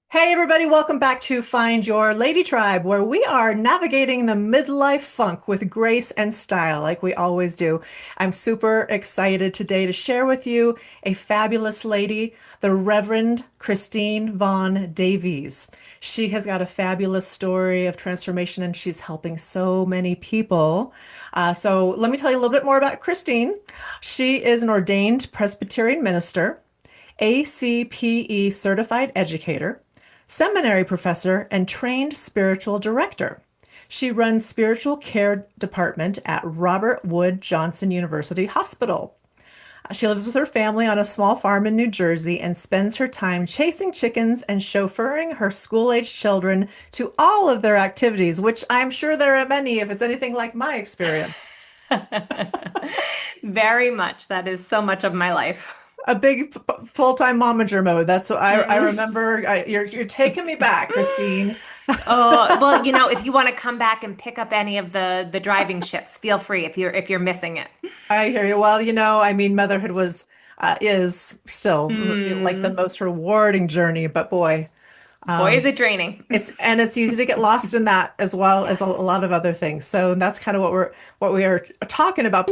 Hey, everybody, welcome back to Find Your Lady Tribe, where we are navigating the midlife funk with grace and style, like we always do. I'm super excited today to share with you a fabulous lady, the Reverend Christine Vaughn Davies. She has got a fabulous story of transformation and she's helping so many people. So, let me tell you a little bit more about Christine. She is an ordained Presbyterian minister, ACPE certified educator, seminary professor, and trained spiritual director. She runs spiritual care department at Robert Wood Johnson University Hospital. She lives with her family on a small farm in New Jersey and spends her time chasing chickens and chauffeuring her school-aged children to all of their activities, which I'm sure there are many if it's anything like my experience. Very much. That is so much of my life. A big full-time momager mode. That's what I Mm. remember. You're taking me back, Christine. Oh, well, if you want to come back and pick up any of the driving shifts, feel free if you're missing it. I hear you. Well, I mean, motherhood is still like the Mm. most rewarding journey, but boy, Boy, is um, it draining. it's easy to get lost in that as well as a lot Yes. of other things. So that's kind of what we are talking about.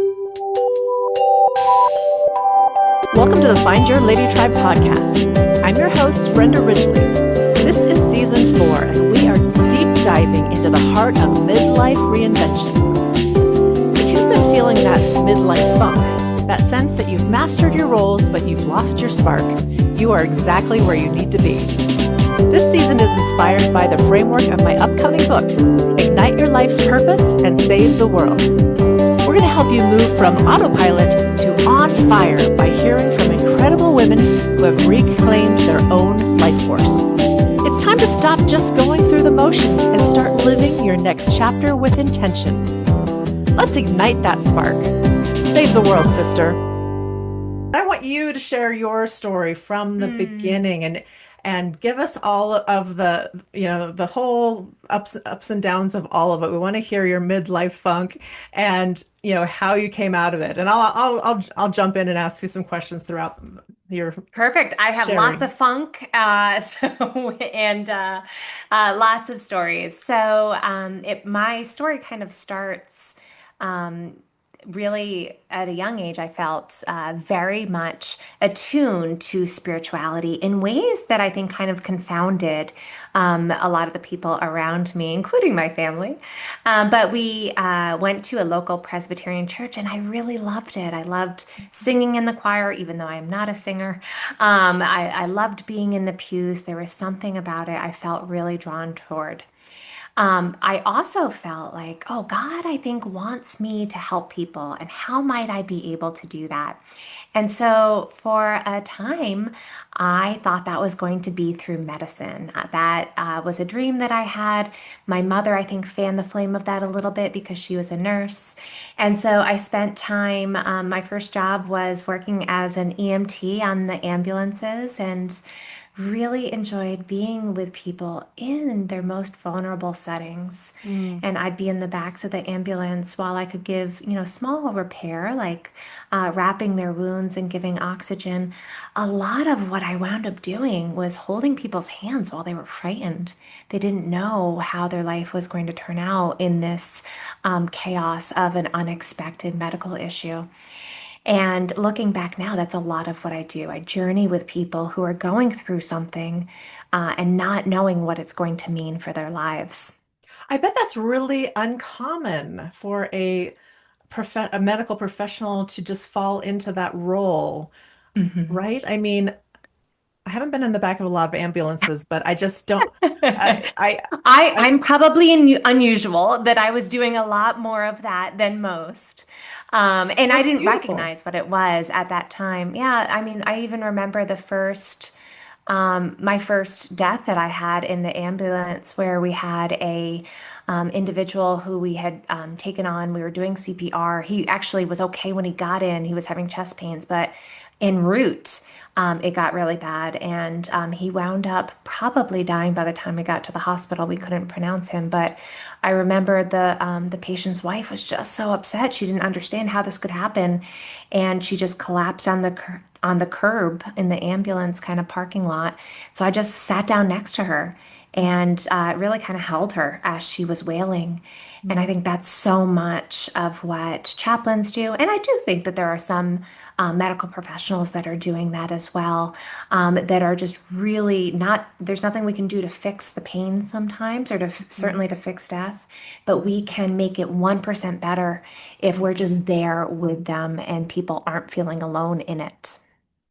Welcome to the Find Your Lady Tribe podcast. I'm your host, Brenda Ridgely. This is season 4, and we are deep diving into the heart of midlife reinvention. If you've been feeling that midlife funk, that sense that you've mastered your roles but you've lost your spark, you are exactly where you need to be. This season is inspired by the framework of my upcoming book, Ignite Your Life's Purpose and Save the World. We're going to help you move from autopilot to on fire by hearing from incredible women who have reclaimed their own life force. It's time to stop just going through the motions and start living your next chapter with intention. Let's ignite that spark. Save the world, sister. I want you to share your story from the Mm. beginning and give us all of the whole ups and downs of all of it. We want to hear your midlife funk and how you came out of it. And I'll jump in and ask you some questions throughout your Perfect. I have lots sharing. of funk, and lots of stories. My story kind of starts um, really at a young age. I felt very much attuned to spirituality in ways that I think kind of confounded a lot of the people around me, including my family. But we went to a local Presbyterian church, and I really loved it. I loved singing in the choir, even though I am not a singer. I loved being in the pews. There was something about it I felt really drawn toward. I also felt like, oh, God, I think wants me to help people, and how might I be able to do that? And so for a time, I thought that was going to be through medicine. That was a dream that I had. My mother, I think, fanned the flame of that a little bit because she was a nurse. And so I spent time, my first job was working as an EMT on the ambulances and really enjoyed being with people in their most vulnerable settings. Mm. And I'd be in the backs of the ambulance while I could give, small repair, like wrapping their wounds and giving oxygen. A lot of what I wound up doing was holding people's hands while they were frightened. They didn't know how their life was going to turn out in this chaos of an unexpected medical issue. And looking back now, that's a lot of what I do. I journey with people who are going through something and not knowing what it's going to mean for their lives. I bet that's really uncommon for a medical professional to just fall into that role, Mhm. right? I mean, I haven't been in the back of a lot of ambulances, but I just don't. I, I I'm probably unusual that I was doing a lot more of that than most. And I That's didn't beautiful. recognize what it was at that time. Yeah, I mean, I even remember my first death that I had in the ambulance where we had a individual who we had taken on. We were doing CPR. He actually was okay when he got in. He was having chest pains, but en route, it got really bad, and he wound up probably dying by the time we got to the hospital. We couldn't pronounce him, but I remember the patient's wife was just so upset. She didn't understand how this could happen, and she just collapsed on the curb in the ambulance kind of parking lot. So I just sat down next to her and really kind of held her as she was wailing. And I Mhm. think that's so much of what chaplains do. And I do think that there are some medical professionals that are doing that as well, that are just really not, there's nothing we can do to fix the pain sometimes or to Mhm. certainly to fix death, but we can make it 1% better if we're Mhm. just there with them and people aren't feeling alone in it.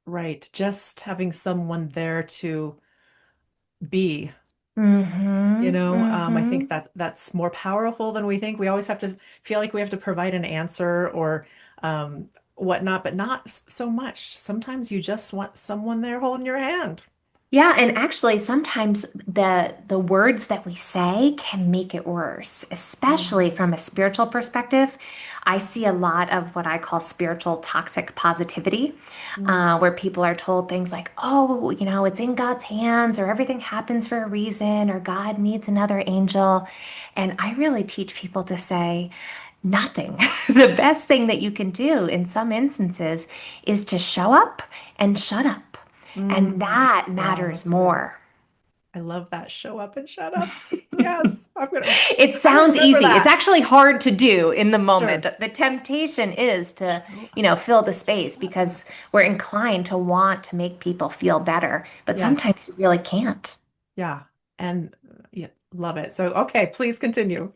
Right. Just having someone there to be, Mm-hmm. I think Mm-hmm. that that's more powerful than we think. We always have to feel like we have to provide an answer or um, whatnot, but not so much. Sometimes you just want someone there holding your hand. Yeah, and actually sometimes the words that we say can make it worse, especially Mhm. from a spiritual perspective. I see a lot of what I call spiritual toxic positivity, Mhm. where people are told things like, "Oh, it's in God's hands," or "Everything happens for a reason," or "God needs another angel." And I really teach people to say, nothing. The best thing that you can do in some instances is to show up and shut up. And Mm. that Yeah, matters that's good. more. I love that. Show up and shut up. Yes, It I will sounds remember easy. It's that. actually hard to do in the moment. Sure. The temptation is to, Show fill the space up. because we're inclined to want to make people feel better, but Yes. sometimes you really can't. Yeah. And yeah, love it. So, okay, please continue.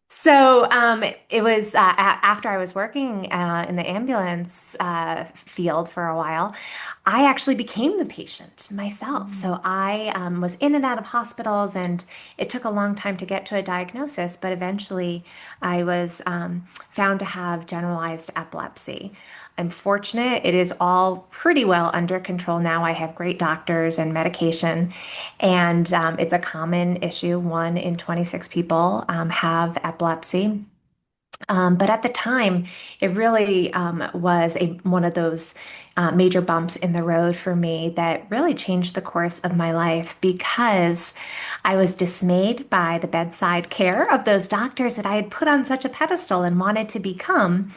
So it was after I was working in the ambulance field for a while, I actually became the patient myself. Mm. So I was in and out of hospitals, and it took a long time to get to a diagnosis, but eventually I was found to have generalized epilepsy. I'm fortunate. It is all pretty well under control now. I have great doctors and medication, and it's a common issue. One in 26 people have epilepsy. But at the time, it really was one of those major bumps in the road for me that really changed the course of my life because I was dismayed by the bedside care of those doctors that I had put on such a pedestal and wanted to become.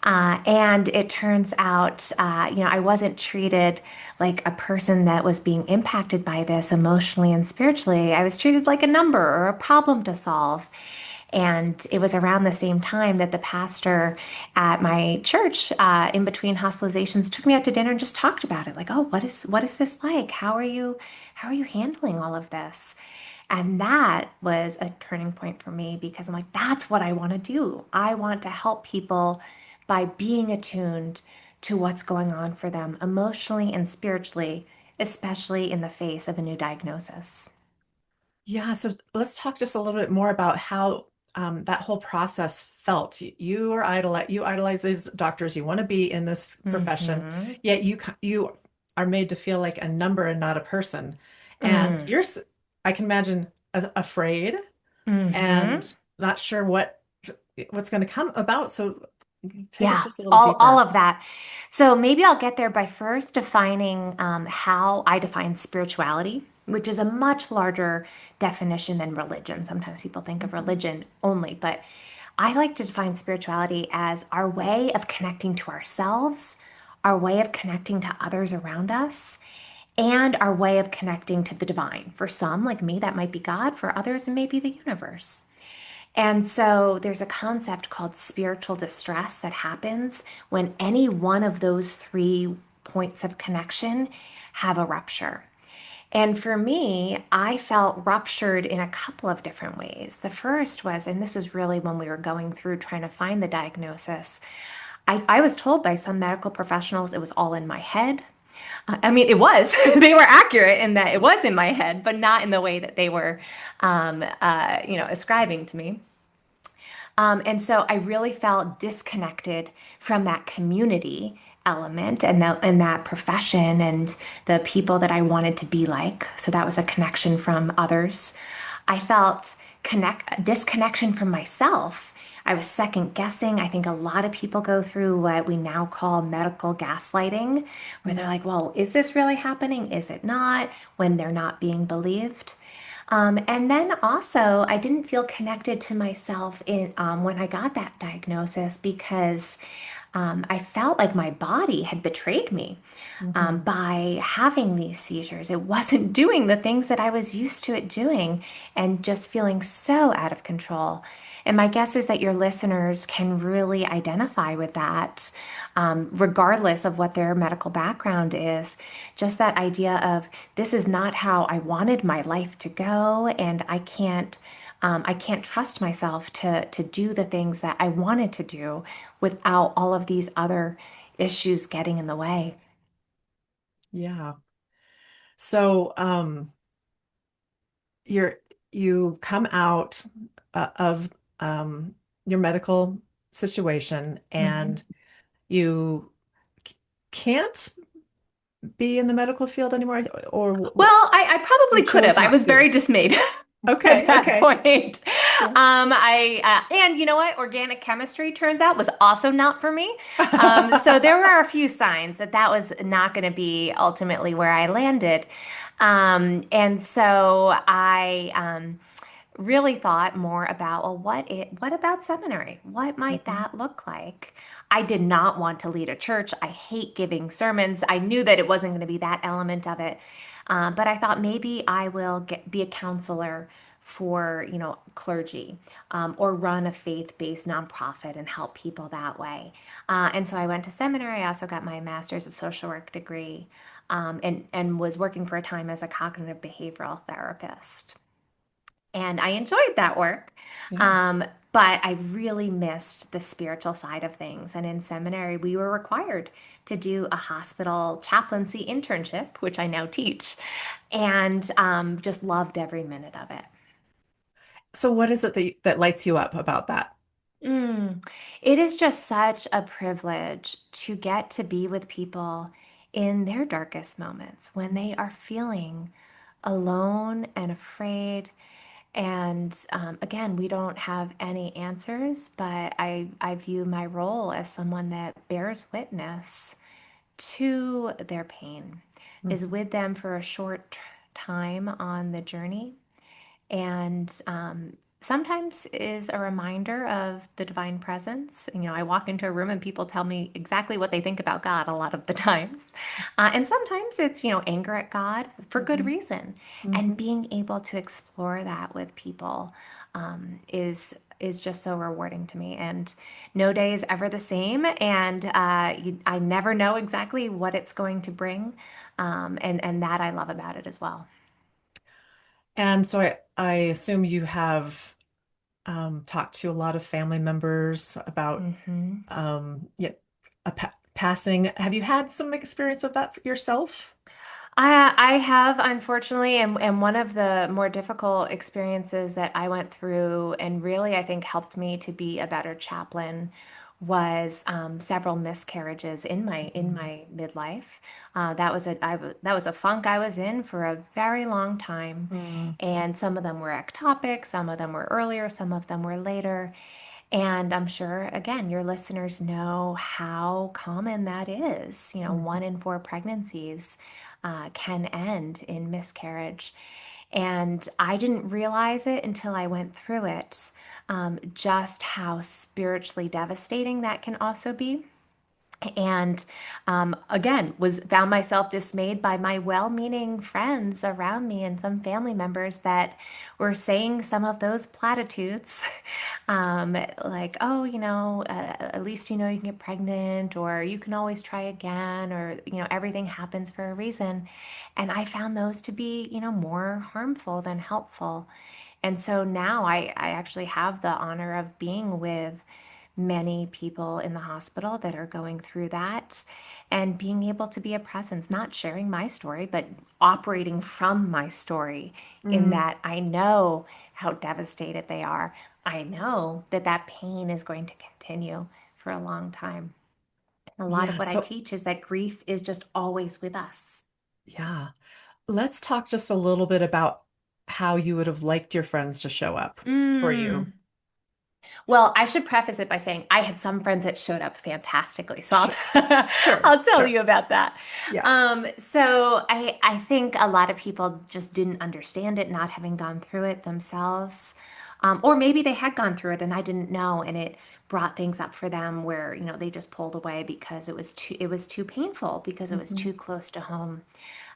And it turns out, I wasn't treated like a person that was being impacted by this emotionally and spiritually. I was treated like a number or a problem to solve. And it was around the same time that the pastor at my church, in between hospitalizations, took me out to dinner and just talked about it. Like, oh, what is this like? How are you handling all of this? And that was a turning point for me because I'm like, that's what I want to do. I want to help people by being attuned to what's going on for them emotionally and spiritually, especially in the face of a new diagnosis. Yeah, so let's talk just a little bit more about how that whole process felt. You idolize these doctors. You want to be in this profession, Mm-hmm. yet you are made to feel like a number and not a person. And Mm. I can imagine afraid Mm-hmm. and not sure what's going to come about. So take us Yeah, just a little all deeper. of that. So maybe I'll get there by first defining how I define spirituality, which is a much larger definition than religion. Sometimes people think of Mhm. religion only, but I like to define spirituality as our way of connecting to ourselves, our way of connecting to others around us, and our way of connecting to the divine. For some, like me, that might be God. For others, it may be the universe. And so there's a concept called spiritual distress that happens when any one of those three points of connection have a rupture. And for me, I felt ruptured in a couple of different ways. The first was, and this was really when we were going through trying to find the diagnosis, I was told by some medical professionals it was all in my head. I mean, it was. They were accurate in that it was in my head, but not in the way that they were, ascribing to me. And so I really felt disconnected from that community element and that profession and the people that I wanted to be like. So that was a connection from others. I felt disconnection from myself. I was second guessing. I think a lot of people go through what we now call medical gaslighting, where they're like, well, is this really happening? Is it not? When they're not being believed. And then also, I didn't feel connected to myself in when I got that diagnosis because I felt like my body had betrayed me Hmm. by having these seizures. It wasn't doing the things that I was used to it doing and just feeling so out of control. And my guess is that your listeners can really identify with that, regardless of what their medical background is. Just that idea of this is not how I wanted my life to go, and I can't trust myself to do the things that I wanted to do without all of these other issues getting in the way. Yeah. So, you're you come out of your medical situation, Mhm. and you c- can't be in the medical field anymore, or Well, I you probably could have. chose I not was to. very dismayed at Okay, that okay. point. Yeah. And you know what? Organic chemistry turns out was also not for me. So there were a few signs that that was not going to be ultimately where I landed. And so I really thought more about, well, what about seminary? What might Mhm. that look like? I did not want to lead a church. I hate giving sermons. I knew that it wasn't going to be that element of it. But I thought maybe I will be a counselor for, clergy, or run a faith-based nonprofit and help people that way. And so I went to seminary. I also got my master's of social work degree, and was working for a time as a cognitive behavioral therapist. And I enjoyed that work. Yeah. Um, but I really missed the spiritual side of things. And in seminary, we were required to do a hospital chaplaincy internship, which I now teach, and just loved every minute of it. So what is it that lights you up about that? Mm. It is just such a privilege to get to be with people in their darkest moments when they are feeling alone and afraid. And again, we don't have any answers, but I view my role as someone that bears witness to their pain, is Mhm. with them for a short time on the journey, and sometimes is a reminder of the divine presence. I walk into a room and people tell me exactly what they think about God a lot of the times. And sometimes it's, anger at God for good Mhm. reason. And Mhm. being able to explore that with people is just so rewarding to me. And no day is ever the same. And I never know exactly what it's going to bring. And that I love about it as well. And so I assume you have talked to a lot of family members about Hmm. yeah, passing. Have you had some experience of that yourself? I have, unfortunately, and one of the more difficult experiences that I went through, and really I think helped me to be a better chaplain, was several miscarriages in Mm. my midlife. That was a funk I was in for a very long time, Mm. and some of them were ectopic, some of them were earlier, some of them were later. And I'm sure, again, your listeners know how common that is. Mhm. 1 in 4 pregnancies can end in miscarriage. And I didn't realize it until I went through it, just how spiritually devastating that can also be. And again, was found myself dismayed by my well-meaning friends around me and some family members that were saying some of those platitudes, like, "Oh, at least you can get pregnant, or you can always try again, or everything happens for a reason." And I found those to be, more harmful than helpful. And so now I actually have the honor of being with many people in the hospital that are going through that, and being able to be a presence, not sharing my story, but operating from my story, in Mm. that I know how devastated they are. I know that that pain is going to continue for a long time. A lot of Yeah, what I so teach is that grief is just always with us. yeah. Let's talk just a little bit about how you would have liked your friends to show up for you. Mm. Well, I should preface it by saying I had some friends that showed up fantastically, so Sure, sure, I'll tell sure. you about that. Yeah. So I think a lot of people just didn't understand it, not having gone through it themselves. Or maybe they had gone through it and I didn't know, and it brought things up for them where, they just pulled away because it was too painful because it was Hmm. too close to home.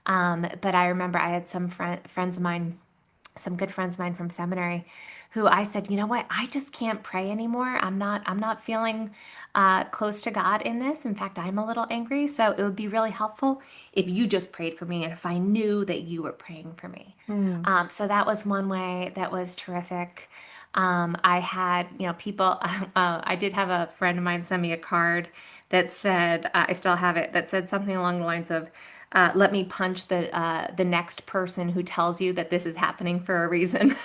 But I remember I had some friends of mine, some good friends of mine from seminary, who I said, you know what, I just can't pray anymore. I'm not feeling close to God in this. In fact, I'm a little angry. So it would be really helpful if you just prayed for me and if I knew that you were praying for me. Mm. So that was one way that was terrific. I had, people, I did have a friend of mine send me a card that said, I still have it, that said something along the lines of, let me punch the next person who tells you that this is happening for a reason.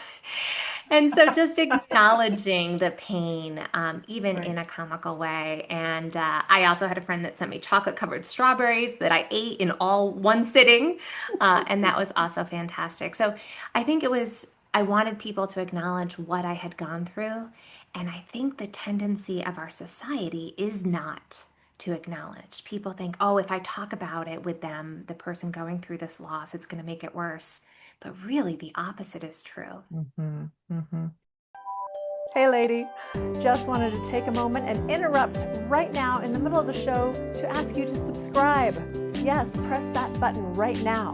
And so just acknowledging the pain, even in Right. a comical way. And I also had a friend that sent me chocolate covered strawberries that I ate in all one sitting. And that was also fantastic. So I think I wanted people to acknowledge what I had gone through. And I think the tendency of our society is not to acknowledge. People think, oh, if I talk about it with them, the person going through this loss, it's going to make it worse. But really, the opposite is true. Hmm. Hmm. Hey, lady. Just wanted to take a moment and interrupt right now in the middle of the show to ask you to subscribe. Yes, press that button right now.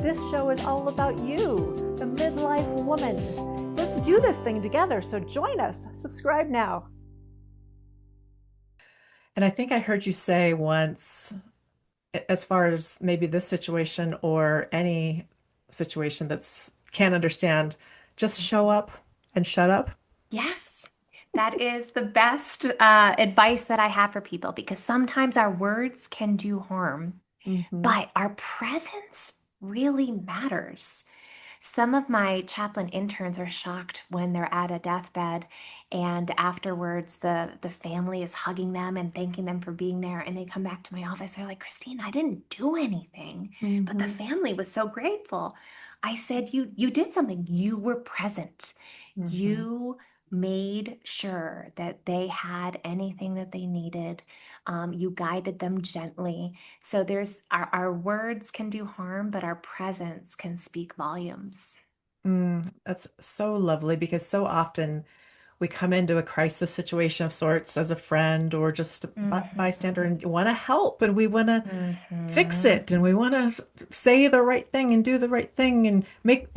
This show is all about you, the midlife woman. Let's do this thing together, so join us. Subscribe now. And I think I heard you say once, as far as maybe this situation or any situation that's can't understand, just show up and shut up. Yes, that is the best advice that I have for people because sometimes our words can do harm, Hmm. but our presence really matters. Some of my chaplain interns are shocked when they're at a deathbed and afterwards the family is hugging them and thanking them for being there and they come back to my office. They're like, Christine, I didn't do anything, but the Hmm. family was so grateful. I said, you did something. You were present. Hmm. You made sure that they had anything that they needed. You guided them gently. So our words can do harm, but our presence can speak volumes. That's so lovely because so often we come into a crisis situation of sorts as a friend or just a bystander Mhm. and want to help and we want to fix Mhm. it and we want to say the right thing and do the right thing and make,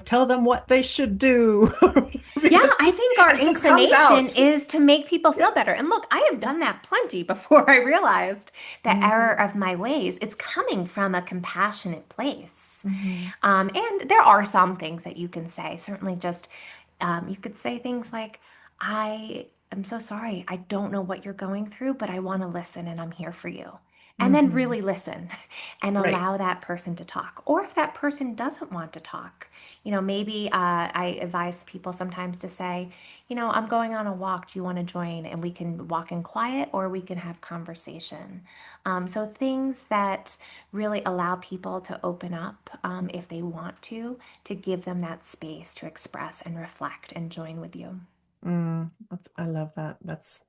tell them what they should do Yeah, because I think our it just comes inclination out. is to make people Yeah. feel better. And look, I have done that plenty before I realized the error Hmm. of my ways. It's coming from a compassionate place. Hmm. And there are some things that you can say. Certainly, just you could say things like, I am so sorry. I don't know what you're going through, but I want to listen and I'm here for you. And then Hmm. really listen and Right. allow that person to talk. Or if that person doesn't want to talk, maybe I advise people sometimes to say, I'm going on a walk. Do you want to join? And we can walk in quiet or we can have conversation. So things that really allow people to open up if they want to give them that space to express and reflect and join with you. I love that. That's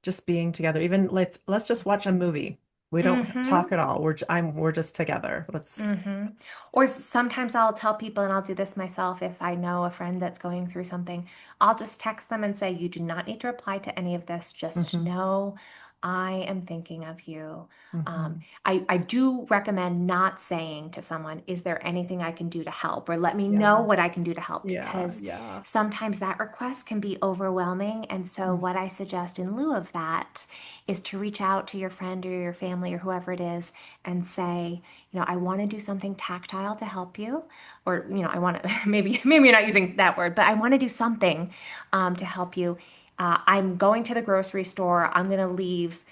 just being together. Even let's just watch a movie. We don't Mm-hmm. talk at all. We're just together. Mm-hmm. Let's Or sometimes I'll tell people, and I'll do this myself if I know a friend that's going through something, I'll just text them and say, you do not need to reply to any of this. Just hmm. know I am thinking of you. Hmm. I do recommend not saying to someone, is there anything I can do to help? Or let me know Yeah. what I can do to help, Yeah. because Yeah. sometimes that request can be overwhelming. And so, what I suggest in lieu of that is to reach out to your friend or your family or whoever it is and say, I want to do something tactile to help you, or I want to maybe you're not using that word, but I want to do something to help you. I'm going to the grocery store. I'm going to leave,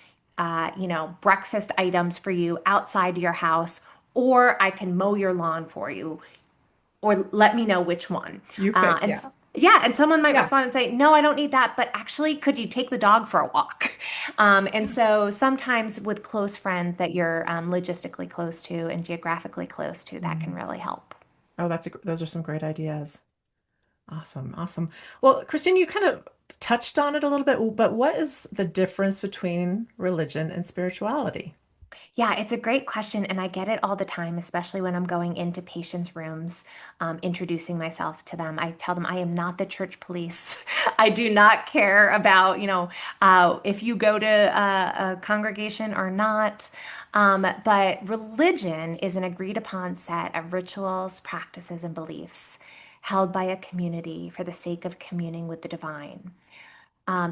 breakfast items for you outside your house, or I can mow your lawn for you, or let me know which one. You Uh, pick. and Yeah. yeah, and someone might Yeah. respond and say, no, I don't need that, but actually, could you take the dog for a walk? And so sometimes with close friends that you're logistically close to and geographically close to, that can Mhm. really help. Oh, those are some great ideas. Awesome. Awesome. Well, Christine, you kind of touched on it a little bit, but what is the difference between religion and spirituality? Yeah, it's a great question, and I get it all the time, especially when I'm going into patients' rooms, introducing myself to them. I tell them I am not the church police. I do not care about, if you go to a congregation or not. But religion is an agreed upon set of rituals, practices, and beliefs held by a community for the sake of communing with the divine.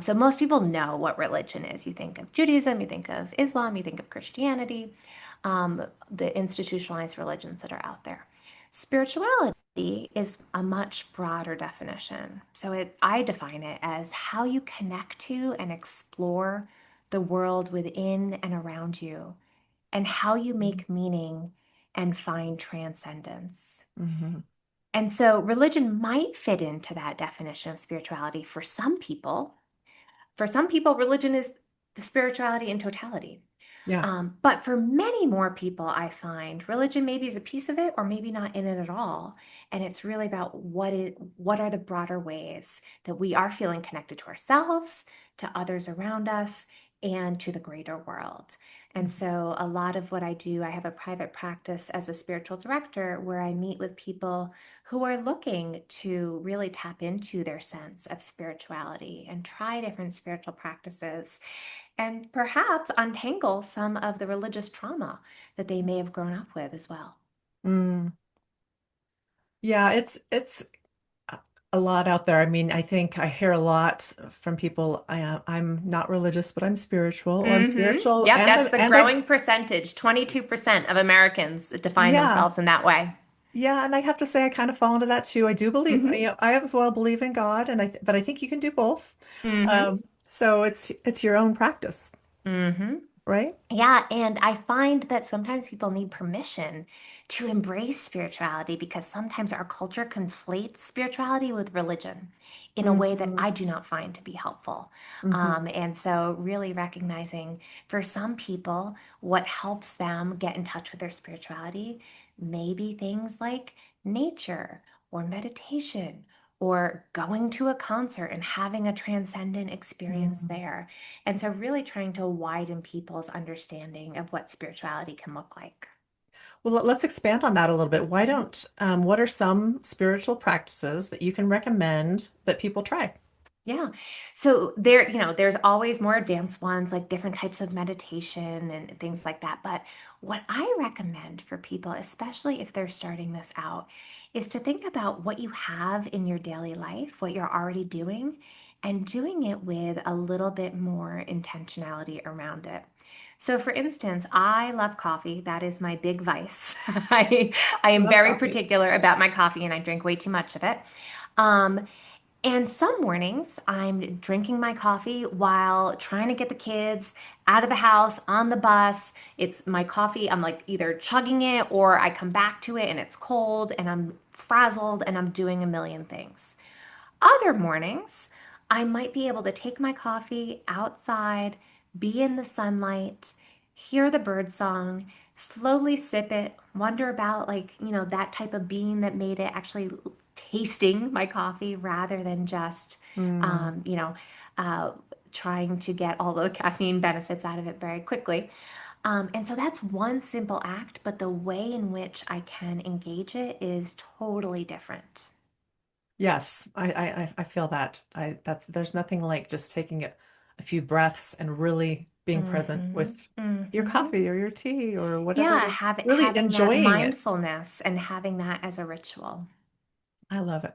So most people know what religion is. You think of Judaism, you think of Islam, you think of Christianity, the institutionalized religions that are out there. Spirituality is a much broader definition. I define it as how you connect to and explore the world within and around you, and how you make meaning and find transcendence. Mm-hmm. And so religion might fit into that definition of spirituality for some people. For some people, religion is the spirituality in totality. Yeah. But for many more people, I find religion maybe is a piece of it or maybe not in it at all. And it's really about what are the broader ways that we are feeling connected to ourselves, to others around us, and to the greater world. And so a lot of what I do, I have a private practice as a spiritual director where I meet with people who are looking to really tap into their sense of spirituality and try different spiritual practices and perhaps untangle some of the religious trauma that they may have grown up with as well. Mm. Yeah, it's a lot out there. I mean, I think I hear a lot from people. I'm not religious, but I'm spiritual, or I'm spiritual, Yep, that's the and I growing percentage. 22% of Americans define yeah, themselves in that way. yeah, and I have to say I kind of fall into that too. I do believe, hmm I as well believe in God, and but I think you can do both. hmm So it's your own practice, hmm right? Yeah, and I find that sometimes people need permission to embrace spirituality because sometimes our culture conflates spirituality with religion in a way that Hmm. I do not find to be helpful. Hmm. And so, really recognizing for some people what helps them get in touch with their spirituality may be things like nature or meditation or going to a concert and having a transcendent experience Hmm. there. And so, really trying to widen people's understanding of what spirituality can look like. Well, let's expand on that a little bit. What are some spiritual practices that you can recommend that people try? Yeah. So there's always more advanced ones like different types of meditation and things like that. But what I recommend for people, especially if they're starting this out, is to think about what you have in your daily life, what you're already doing, and doing it with a little bit more intentionality around it. So for instance, I love coffee. That is my big vice. I am Love very coffee. particular about my coffee and I drink way too much of it. Um, and some mornings I'm drinking my coffee while trying to get the kids out of the house on the bus. It's my coffee, I'm like either chugging it or I come back to it and it's cold and I'm frazzled and I'm doing a million things. Other mornings, I might be able to take my coffee outside, be in the sunlight, hear the bird song, slowly sip it, wonder about that type of bean that made it, actually tasting my coffee rather than just, Mm. um, you know, uh, trying to get all the caffeine benefits out of it very quickly. And so that's one simple act, but the way in which I can engage it is totally different. Yes, I feel that. There's nothing like just taking a few breaths and really being present hmm with your hmm coffee or your tea or whatever it Yeah, is, really having that enjoying it. mindfulness and having that as a ritual. I love it.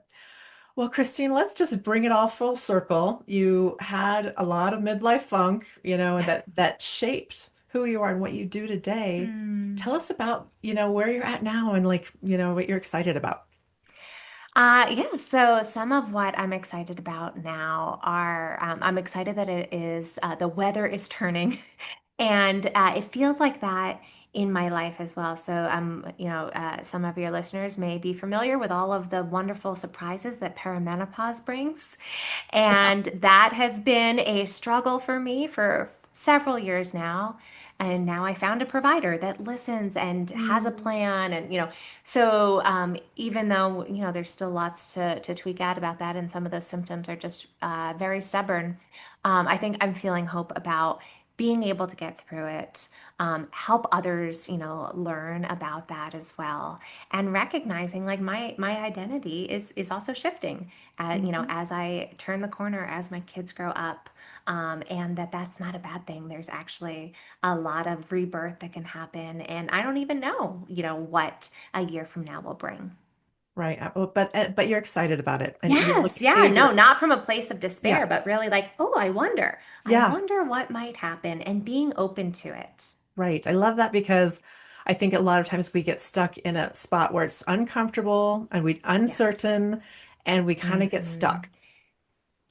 Well, Christine, let's just bring it all full circle. You had a lot of midlife funk, and that shaped who you are and what you do today. Hmm. Tell us about, where you're at now and like, what you're excited about. Yeah, so some of what I'm excited about now are I'm excited that it is the weather is turning and it feels like that in my life as well. So some of your listeners may be familiar with all of the wonderful surprises that perimenopause brings. And that has been a struggle for me for several years now. And now I found a provider that listens and has a plan. And, so even though, there's still lots to tweak out about that, and some of those symptoms are just very stubborn, I think I'm feeling hope about being able to get through it, help others, learn about that as well, and recognizing like my identity is also shifting, Mhm. as I turn the corner, as my kids grow up, and that's not a bad thing. There's actually a lot of rebirth that can happen, and I don't even know, what a year from now will bring. Right. But you're excited about it and you're Yes, yeah, looking, no, not from a place of yeah. despair, but really like, oh, I wonder. I Yeah. wonder what might happen, and being open to it. Right. I love that because I think a lot of times we get stuck in a spot where it's uncomfortable and we Yes. uncertain and we kind of get Hmm. stuck,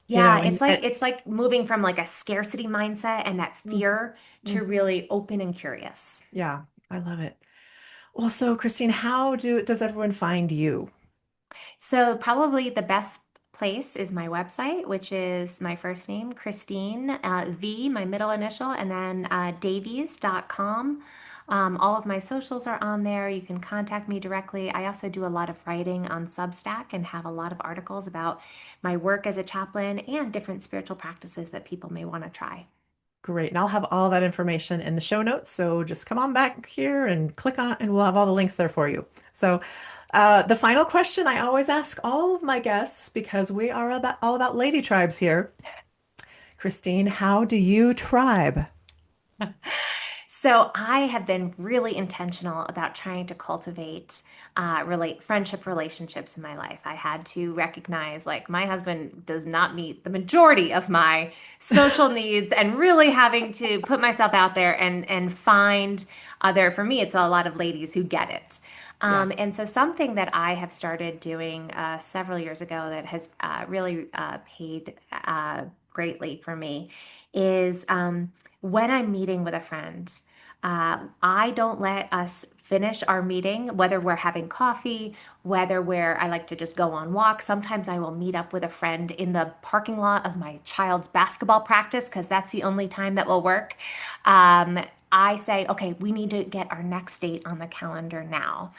Yeah, and it's like moving from like a scarcity mindset and that fear to mhm. really open and curious. Yeah, I love it. Well, so Christine, does everyone find you? So probably the best place is my website, which is my first name, Christine, V, my middle initial, and then Davies.com. All of my socials are on there. You can contact me directly. I also do a lot of writing on Substack and have a lot of articles about my work as a chaplain and different spiritual practices that people may want to try. Great. And I'll have all that information in the show notes. So just come on back here and click on, and we'll have all the links there for you. So, the final question I always ask all of my guests, because we are all about lady tribes here. Christine, how do you tribe? So I have been really intentional about trying to cultivate relate friendship relationships in my life. I had to recognize like my husband does not meet the majority of my social needs, and really having to put myself out there and find other. For me, it's a lot of ladies who get it. Yeah. And so something that I have started doing several years ago that has really paid greatly for me is when I'm meeting with a friend. I don't let us finish our meeting, whether we're having coffee, I like to just go on walks. Sometimes I will meet up with a friend in the parking lot of my child's basketball practice because that's the only time that will work. Um, I say, okay, we need to get our next date on the calendar now,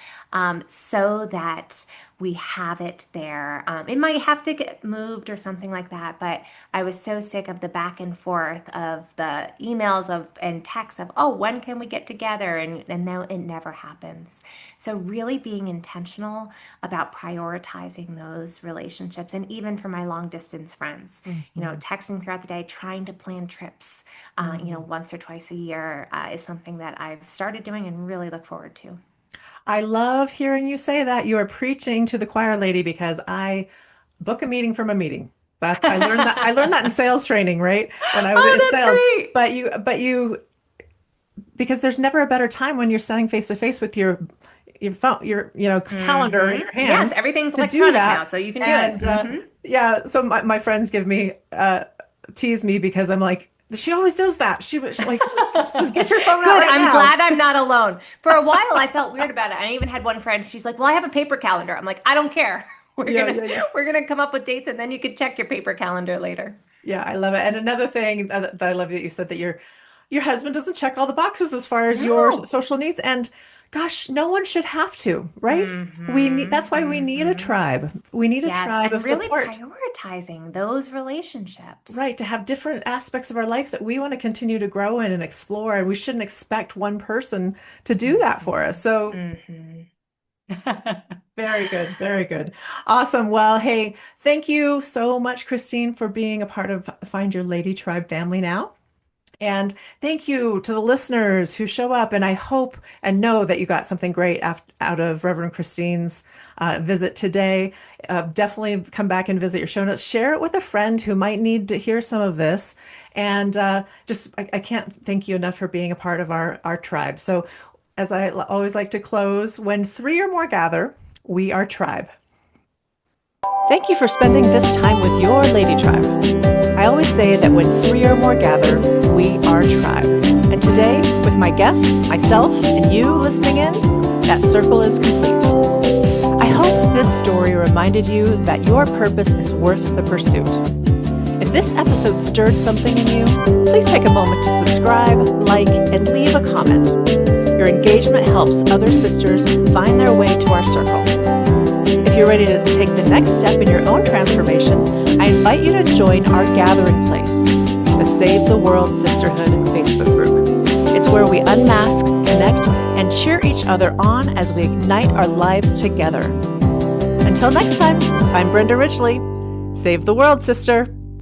so that we have it there. It might have to get moved or something like that, but I was so sick of the back and forth of the emails of and texts of, oh, when can we get together? And now it never happens. So really being intentional about prioritizing those relationships, and even for my long distance friends, Mhm. texting throughout the day, trying to plan trips, Mhm. once or twice a year is something that I've started doing and really look forward to. I love hearing you say that. You are preaching to the choir lady because I book a meeting from a meeting. That I learned that in sales training, right? When I was in Oh, that's sales. great. But you because there's never a better time when you're standing face to face with your phone, your calendar in your Yes, hand everything's to do electronic now, that. so you can do it. And yeah, so my friends give me tease me because I'm like, she always does that. She was like, just get your phone out Good. right I'm now. glad I'm not alone. For a while, I felt weird about it. I even had one friend. She's like, "Well, I have a paper calendar." I'm like, "I don't care. We're Yeah, gonna yeah, yeah. we're gonna come up with dates, and then you can check your paper calendar later." Yeah, I love it. And another thing that I love that you said that your husband doesn't check all the boxes as far as your No. social needs. And gosh, no one should have to, right? That's why we need a Mm-hmm. tribe. We need a Yes, tribe of and really support, prioritizing those relationships. right? To have different aspects of our life that we want to continue to grow in and explore. And we shouldn't expect one person to do that for us. So Mm-hmm. very good, very good. Awesome. Well, hey, thank you so much, Christine, for being a part of Find Your Lady Tribe family now. And thank you to the listeners who show up. And I hope and know that you got something great out of Reverend Christine's visit today. Definitely come back and visit your show notes. Share it with a friend who might need to hear some of this. And I can't thank you enough for being a part of our tribe. So, as I always like to close, when three or more gather, we are tribe. Thank you for spending this time with your Lady Tribe. I always say that when three or more gather, we are tribe. And today, with my guests, myself, and you listening in, that circle is complete. I hope this story reminded you that your purpose is worth the pursuit. If this episode stirred something in you, please take a moment to subscribe, like, and leave a comment. Your engagement helps other sisters find their way to our circle. If you're ready to take the next step in your own transformation, I invite you to join our gathering place, the Save the World Sisterhood Facebook group. It's where we unmask, connect, and cheer each other on as we ignite our lives together. Until next time, I'm Brenda Ridgely. Save the world, sister.